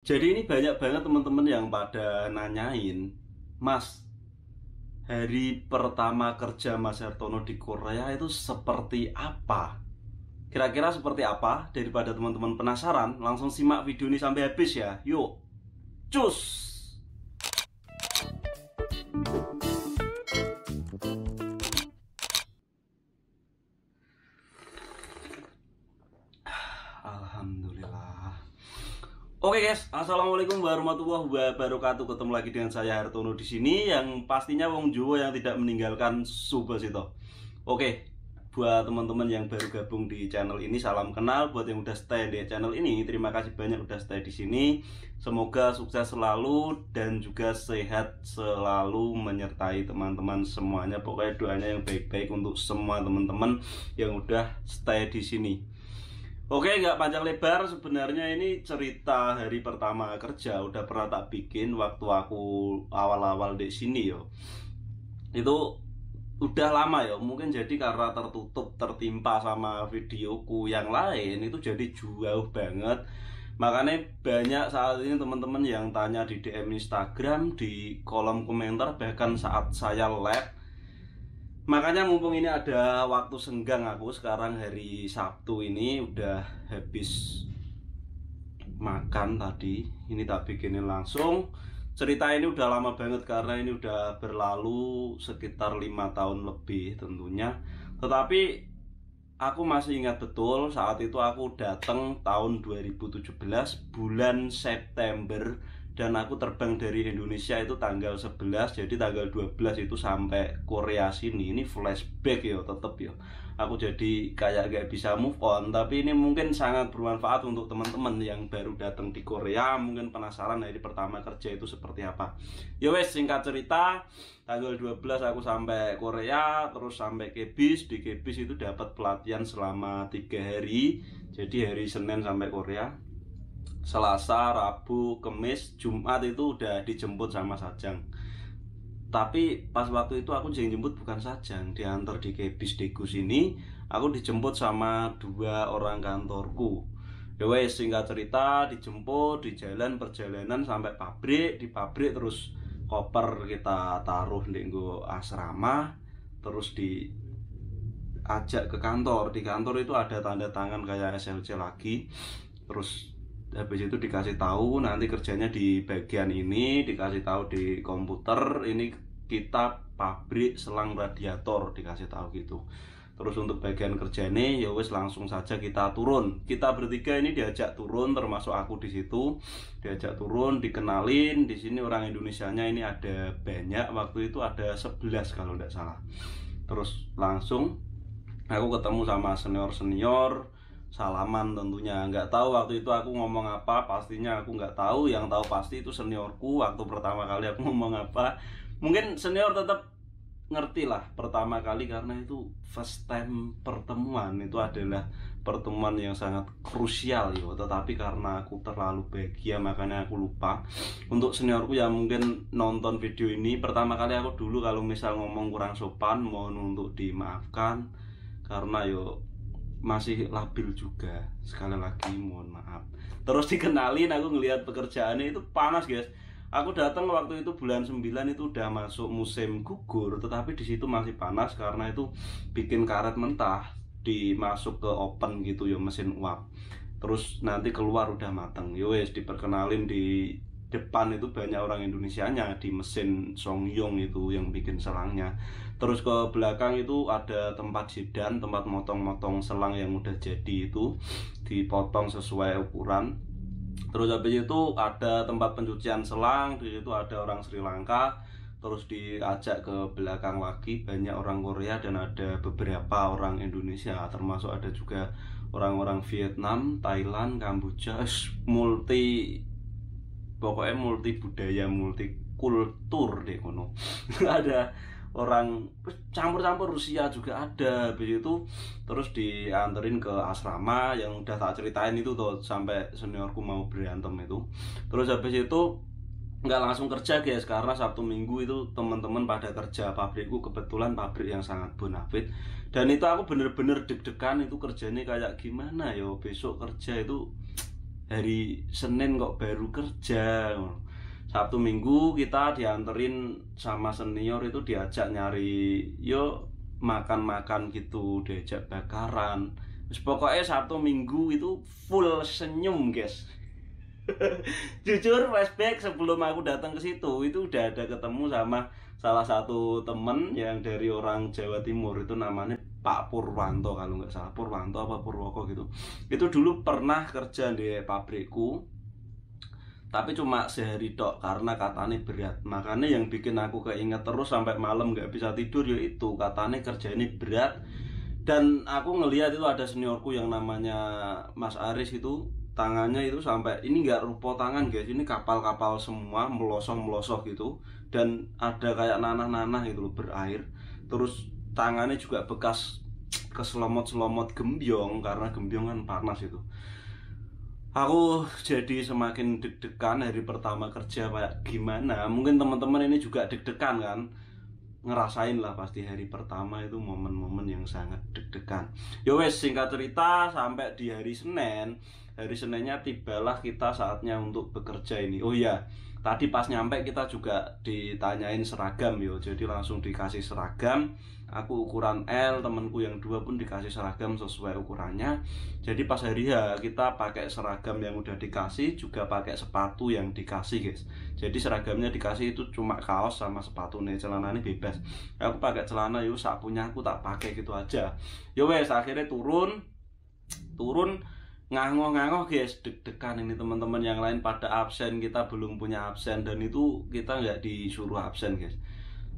Jadi ini banyak banget teman-teman yang pada nanyain, Mas, hari pertama kerja Mas Hartono di Korea itu seperti apa? Kira-kira seperti apa? Daripada teman-teman penasaran, langsung simak video ini sampai habis ya. Yuk, cus! Alhamdulillah. Oke guys, assalamualaikum warahmatullahi wabarakatuh. Ketemu lagi dengan saya Hartono di sini, yang pastinya wong Jawa yang tidak meninggalkan Subasito. Oke, buat teman-teman yang baru gabung di channel ini, salam kenal. Buat yang udah stay di channel ini, terima kasih banyak udah stay di sini. Semoga sukses selalu dan juga sehat selalu menyertai teman-teman semuanya. Pokoknya doanya yang baik-baik untuk semua teman-teman yang udah stay di sini. Oke, nggak panjang lebar, sebenarnya ini cerita hari pertama kerja udah pernah tak bikin waktu aku awal-awal di sini yo. Itu udah lama ya, mungkin jadi karena tertutup tertimpa sama videoku yang lain itu jadi jauh banget. Makanya banyak saat ini teman-teman yang tanya di DM Instagram, di kolom komentar, bahkan saat saya live. Makanya mumpung ini ada waktu senggang, aku sekarang hari Sabtu ini udah habis makan tadi, ini tak bikinin langsung. Cerita ini udah lama banget karena ini udah berlalu sekitar 5 tahun lebih tentunya. Tetapi aku masih ingat betul saat itu aku datang tahun 2017 bulan September, dan aku terbang dari Indonesia itu tanggal 11, jadi tanggal 12 itu sampai Korea sini. Ini flashback ya, tetep ya. Aku jadi kayak gak bisa move on, tapi ini mungkin sangat bermanfaat untuk teman-teman yang baru datang di Korea, mungkin penasaran hari pertama kerja itu seperti apa. Ya wes, singkat cerita, tanggal 12 aku sampai Korea, terus sampai Kebis. Di Kebis itu dapat pelatihan selama 3 hari. Jadi hari Senin sampai Korea, Selasa, Rabu, Kamis, Jumat itu udah dijemput sama Sajang. Tapi pas waktu itu aku jemput bukan Sajang, diantar di Kebis Degus ini. Aku dijemput sama 2 orang kantorku. Ya wes, singkat cerita, dijemput di jalan, perjalanan sampai pabrik. Di pabrik terus koper kita taruh di asrama, terus diajak ke kantor. Di kantor itu ada tanda tangan kayak SLC lagi. Terus habis itu dikasih tahu nanti kerjanya di bagian ini, dikasih tahu di komputer ini kita pabrik selang radiator, dikasih tahu gitu. Terus untuk bagian kerja ini ya wes langsung saja kita turun. Kita bertiga ini diajak turun, termasuk aku di situ. Diajak turun, dikenalin. Di sini orang Indonesianya ini ada banyak, waktu itu ada 11 kalau tidak salah. Terus langsung aku ketemu sama senior-senior, salaman tentunya. Nggak tahu waktu itu aku ngomong apa, pastinya aku nggak tahu. Yang tahu pasti itu seniorku waktu pertama kali aku ngomong apa. Mungkin senior tetap ngerti lah pertama kali, karena itu first time pertemuan, itu adalah pertemuan yang sangat krusial yo. Tetapi karena aku terlalu bahagia makanya aku lupa. Untuk seniorku yang mungkin nonton video ini pertama kali, aku dulu kalau misal ngomong kurang sopan mohon untuk dimaafkan, karena yo masih labil juga, sekali lagi mohon maaf. Terus dikenalin, aku ngelihat pekerjaannya itu panas guys. Aku datang waktu itu bulan 9, itu udah masuk musim gugur, tetapi di situ masih panas karena itu bikin karet mentah dimasuk ke oven gitu ya, mesin uap. Terus nanti keluar udah mateng. Yo wes, diperkenalin di depan itu banyak orang Indonesianya di mesin Songyong itu yang bikin selangnya. Terus ke belakang itu ada tempat sidan, tempat motong-motong selang yang udah jadi itu dipotong sesuai ukuran. Terus habis itu ada tempat pencucian selang, di situ ada orang Sri Lanka. Terus diajak ke belakang lagi banyak orang Korea dan ada beberapa orang Indonesia, termasuk ada juga orang-orang Vietnam, Thailand, Kamboja, multi, pokoknya multi budaya, multi kultur deh kono. Ada orang campur-campur, Rusia juga ada. Habis itu terus dianterin ke asrama yang udah tak ceritain itu tuh, sampai seniorku mau berantem itu. Terus habis itu nggak langsung kerja guys, karena Sabtu Minggu itu teman-teman pada kerja. Pabrikku kebetulan pabrik yang sangat bonafit, dan itu aku bener-bener deg-degan itu kerjanya kayak gimana yo besok kerja itu. hari Senin kok baru kerja. Sabtu Minggu kita dianterin sama senior itu, diajak nyari yo makan-makan gitu, diajak bakaran. Terus pokoknya Sabtu Minggu itu full senyum guys. Jujur flashback sebelum aku datang ke situ itu udah ada ketemu sama salah satu temen yang dari orang Jawa Timur, itu namanya Pak Purwanto kalau nggak salah, Purwanto apa Purwoko gitu. Itu dulu pernah kerja di pabrikku, tapi cuma sehari tok karena katanya berat. Makanya yang bikin aku keinget terus sampai malam nggak bisa tidur yaitu katanya kerja ini berat. Dan aku ngelihat itu ada seniorku yang namanya Mas Aris, itu tangannya itu sampai ini nggak rupo tangan guys, ini kapal-kapal semua melosong-melosok gitu, dan ada kayak nanah-nanah gitu loh, berair. Terus tangannya juga bekas keselomot-selomot gembyong, karena gembyong kan panas itu. Aku jadi semakin deg-degan hari pertama kerja kayak gimana. Mungkin teman-teman ini juga deg-degan kan, ngerasain lah pasti hari pertama itu momen-momen yang sangat deg-degan. Yo wes, singkat cerita sampai di hari Seninnya tibalah kita saatnya untuk bekerja ini. Oh iya, tadi pas nyampe kita juga ditanyain seragam yo, jadi langsung dikasih seragam. Aku ukuran L, temanku yang 2 pun dikasih seragam sesuai ukurannya. Jadi pas hari H kita pakai seragam yang udah dikasih, juga pakai sepatu yang dikasih guys. Jadi seragamnya dikasih itu cuma kaos sama sepatu nih, celananya bebas. Aku pakai celana yuk sapunya aku tak pakai gitu aja. Yo wes, akhirnya turun ngangoh-ngangoh guys, deg-degan ini. Teman-teman yang lain pada absen, kita belum punya absen, dan itu kita nggak disuruh absen guys,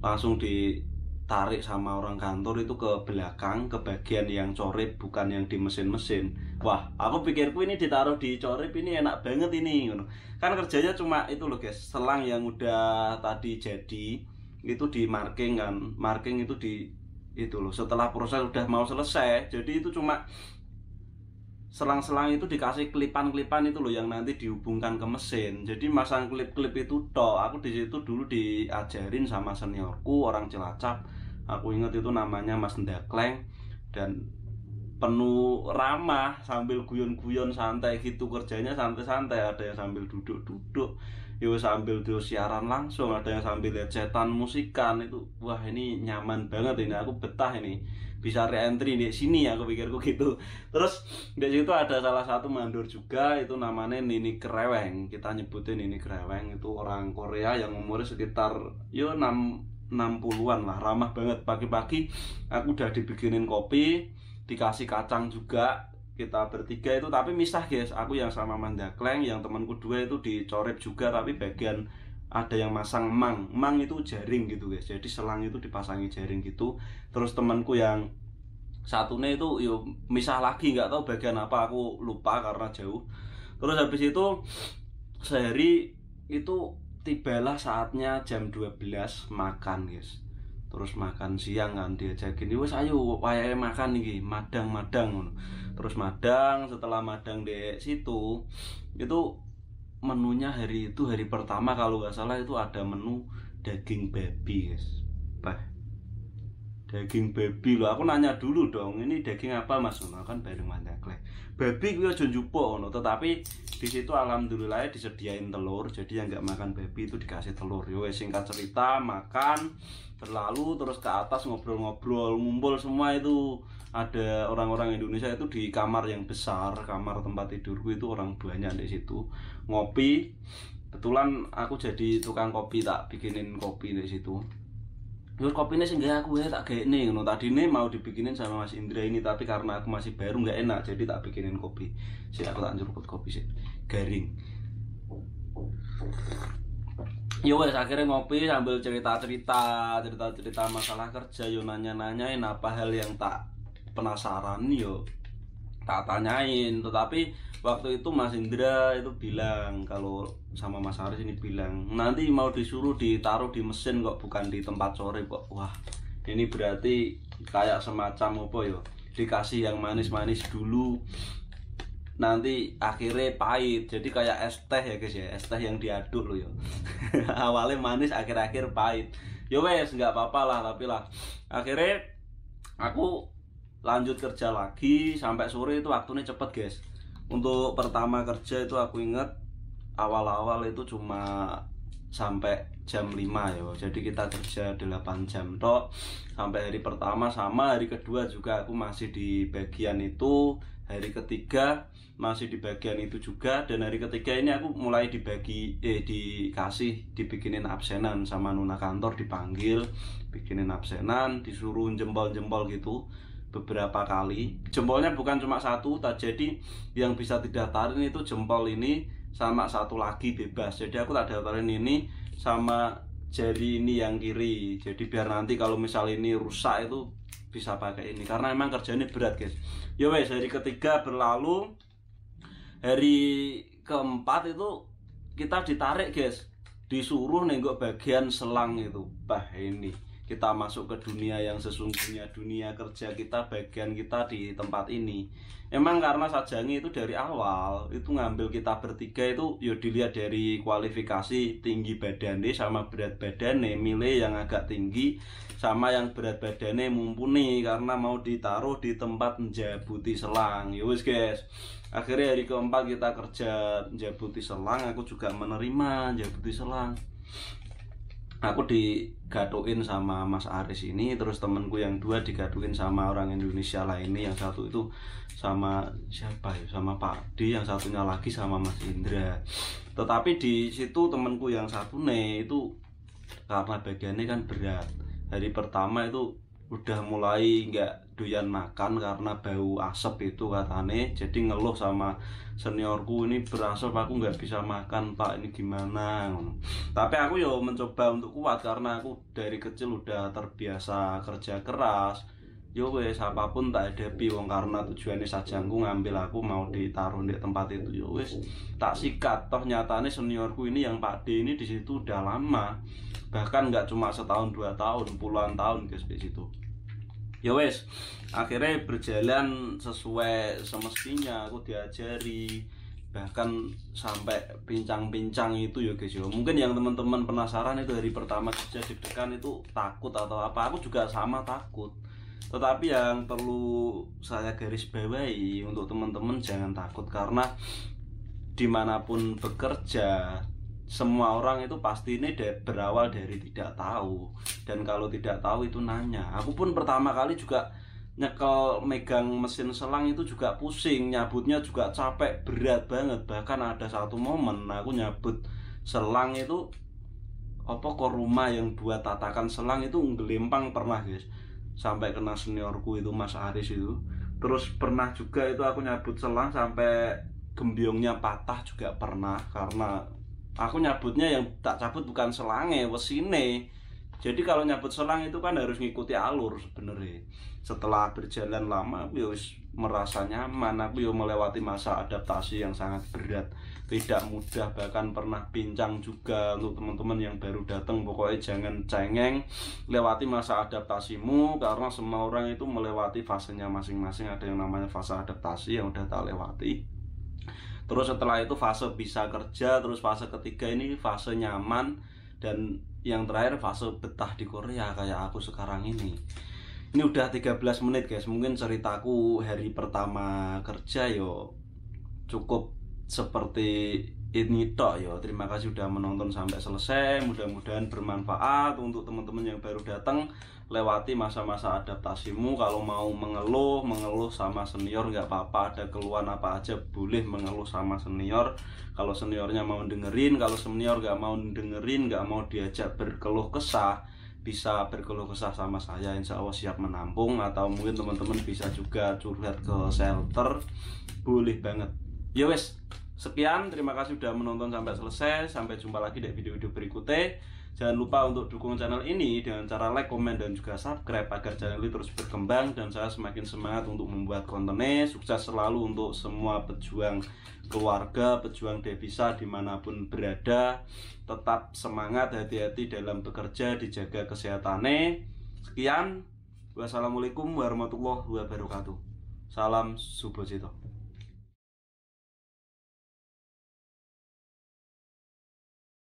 langsung ditarik sama orang kantor itu ke belakang, ke bagian yang corip, bukan yang di mesin-mesin. Wah, aku pikirku ini ditaruh di corip ini enak banget ini, kan kerjanya cuma itu loh guys, selang yang udah tadi jadi itu di marking kan, marking itu di itu loh, setelah proses udah mau selesai, jadi itu cuma selang-selang itu dikasih klipan-klipan itu loh yang nanti dihubungkan ke mesin. Jadi masang klip-klip itu toh. Aku di situ dulu diajarin sama seniorku orang Cilacap. Aku ingat itu namanya Mas Ndakleng, dan penuh ramah sambil guyon-guyon santai gitu, kerjanya santai-santai. Ada yang sambil duduk-duduk, yo sambil siaran langsung, ada yang sambil lihat setan musikan itu. Wah, ini nyaman banget ini, aku betah ini, bisa re-entry di sini, aku pikirku gitu. Terus di situ ada salah satu mandor juga, itu namanya Nini Kreweng. Kita nyebutin Nini Kreweng, itu orang Korea yang umurnya sekitar yo 60-an lah, ramah banget. Pagi-pagi aku udah dibikinin kopi, dikasih kacang juga. Kita bertiga itu tapi misah guys, aku yang sama Mandakleng, yang temanku 2 itu dicorep juga, tapi bagian ada yang masang mang itu jaring gitu guys, jadi selang itu dipasangi jaring gitu. Terus temanku yang satunya itu yo misah lagi, nggak tahu bagian apa, aku lupa karena jauh. Terus habis itu sehari itu tibalah saatnya jam 12 makan guys. Terus makan siang kan, diajakin wes ayo wayahe makan nih, madang. Terus madang, setelah madang di situ itu menunya hari itu, hari pertama kalau nggak salah itu ada menu daging babi guys. Daging babi loh, aku nanya dulu dong, ini daging apa mas? Kan bareng Mandakleng, babi gue aja njupuk no. Tetapi di situ alhamdulillah disediain telur, jadi yang nggak makan babi itu dikasih telur. Yo singkat cerita makan, berlalu terus ke atas ngobrol-ngobrol, ngumpul semua itu. Ada orang-orang Indonesia itu di kamar yang besar, kamar tempat tidurku itu orang banyak di situ ngopi. Kebetulan aku jadi tukang kopi, tak bikinin kopi di situ. Terus kopinya sih nggak aku tak kayak nih, tadi nih mau dibikinin sama Mas Indra ini, tapi karena aku masih baru nggak enak, jadi tak bikinin kopi. Sih aku tak nyeruput kopi sih, garing. Yo wes akhirnya ngopi sambil cerita masalah kerja, yo nanya-nanyain apa hal yang tak penasaran yo tak tanyain. Tetapi waktu itu Mas Indra itu bilang, kalau sama Mas Haris ini bilang nanti mau disuruh ditaruh di mesin kok, bukan di tempat sore kok. Wah, ini berarti kayak semacam apa yo, dikasih yang manis-manis dulu, nanti akhirnya pahit. Jadi kayak es teh ya guys ya, es teh yang diaduk loh yo. Awalnya manis, akhir-akhir pahit. Yo wes nggak apa-apa lah, tapi lah akhirnya aku lanjut kerja lagi sampai sore itu waktunya cepet guys. Untuk pertama kerja itu aku inget awal-awal itu cuma sampai jam 5 ya. Jadi kita kerja 8 jam tok sampai hari pertama, sama hari kedua juga aku masih di bagian itu, hari ketiga masih di bagian itu juga, dan hari ketiga ini aku mulai dibikinin absenan sama nuna kantor, dipanggil bikinin absenan, disuruh jempol-jempol gitu beberapa kali. Jempolnya bukan cuma satu, jadi yang bisa didaftarin itu jempol ini sama satu lagi bebas. Jadi aku tak daftarin ini sama jari ini yang kiri, jadi biar nanti kalau misal ini rusak itu bisa pakai ini, karena emang kerjanya berat guys. Ya wes, hari ketiga berlalu, hari keempat itu kita ditarik guys, disuruh nenggok bagian selang itu. Bah, ini kita masuk ke dunia yang sesungguhnya, dunia kerja kita, bagian kita di tempat ini. Emang karena Sajangi itu dari awal itu ngambil kita bertiga itu ya dilihat dari kualifikasi tinggi badannya sama berat badannya, milih yang agak tinggi sama yang berat badannya mumpuni karena mau ditaruh di tempat menjabuti selang. Ya wis guys, akhirnya hari keempat kita kerja menjabuti selang, aku juga menerima menjabuti selang. Aku digatuin sama Mas Aris ini, terus temenku yang dua digatuin sama orang Indonesia lainnya, yang satu itu sama siapa ya, sama Pak D, yang satunya lagi sama Mas Indra. Tetapi di situ temenku yang satu nih itu karena bagiannya kan berat, hari pertama itu udah mulai nggak doyan makan karena bau asap itu katanya, jadi ngeluh sama seniorku, ini berasap aku nggak bisa makan Pak, ini gimana. Tapi aku yo mencoba untuk kuat karena aku dari kecil udah terbiasa kerja keras. Yo wes, apapun tak hadapi wong, karena tujuannya Sajangku ngambil aku mau ditaruh di tempat itu. Yo wes, tak sikat. Toh nyatanya seniorku ini yang Pak D ini di situ udah lama, bahkan nggak cuma setahun 2 tahun, puluhan tahun guys di situ. Ya wes, akhirnya berjalan sesuai semestinya, aku diajari, bahkan sampai pincang-pincang itu ya guys ya. Mungkin yang teman-teman penasaran itu hari pertama kerja deg-degan itu takut atau apa, aku juga sama takut. Tetapi yang perlu saya garis bawahi untuk teman-teman, jangan takut, karena dimanapun bekerja semua orang itu pasti ini berawal dari tidak tahu, dan kalau tidak tahu itu nanya. Aku pun pertama kali juga nyekel megang mesin selang itu juga pusing, nyabutnya juga capek, berat banget. Bahkan ada satu momen aku nyabut selang itu apa kok rumah yang buat tatakan selang itu ngelempang pernah guys, sampai kena seniorku itu Mas Aris itu. Terus pernah juga itu aku nyabut selang sampai gembyongnya patah juga pernah, karena aku nyabutnya yang tak cabut bukan selangnya, wesine. Jadi kalau nyabut selang itu kan harus ngikuti alur sebenarnya. Setelah berjalan lama aku ya merasa nyaman, aku ya melewati masa adaptasi yang sangat berat, tidak mudah, bahkan pernah pincang juga. Untuk teman-teman yang baru datang, pokoknya jangan cengeng, lewati masa adaptasimu, karena semua orang itu melewati fasenya masing-masing. Ada yang namanya fase adaptasi yang udah tak lewati. Terus setelah itu fase bisa kerja, terus fase ketiga ini fase nyaman, dan yang terakhir fase betah di Korea kayak aku sekarang ini. Ini udah 13 menit guys, mungkin ceritaku hari pertama kerja yo cukup seperti ini tok yo. Terima kasih udah menonton sampai selesai, mudah-mudahan bermanfaat untuk teman-teman yang baru datang. Lewati masa-masa adaptasimu. Kalau mau mengeluh sama senior nggak apa-apa, ada keluhan apa aja boleh mengeluh sama senior. Kalau seniornya mau dengerin, kalau senior nggak mau dengerin, nggak mau diajak berkeluh kesah, bisa berkeluh kesah sama saya, insya Allah siap menampung. Atau mungkin teman-teman bisa juga curhat ke shelter, boleh banget. Ya wes, sekian, terima kasih sudah menonton sampai selesai. Sampai jumpa lagi di video-video berikutnya. Jangan lupa untuk dukung channel ini dengan cara like, komen, dan juga subscribe agar channel ini terus berkembang dan saya semakin semangat untuk membuat kontennya. Sukses selalu untuk semua pejuang keluarga, pejuang devisa dimanapun berada. Tetap semangat, hati-hati dalam bekerja, dijaga kesehatannya. Sekian, wassalamualaikum warahmatullahi wabarakatuh. Salam Subosito.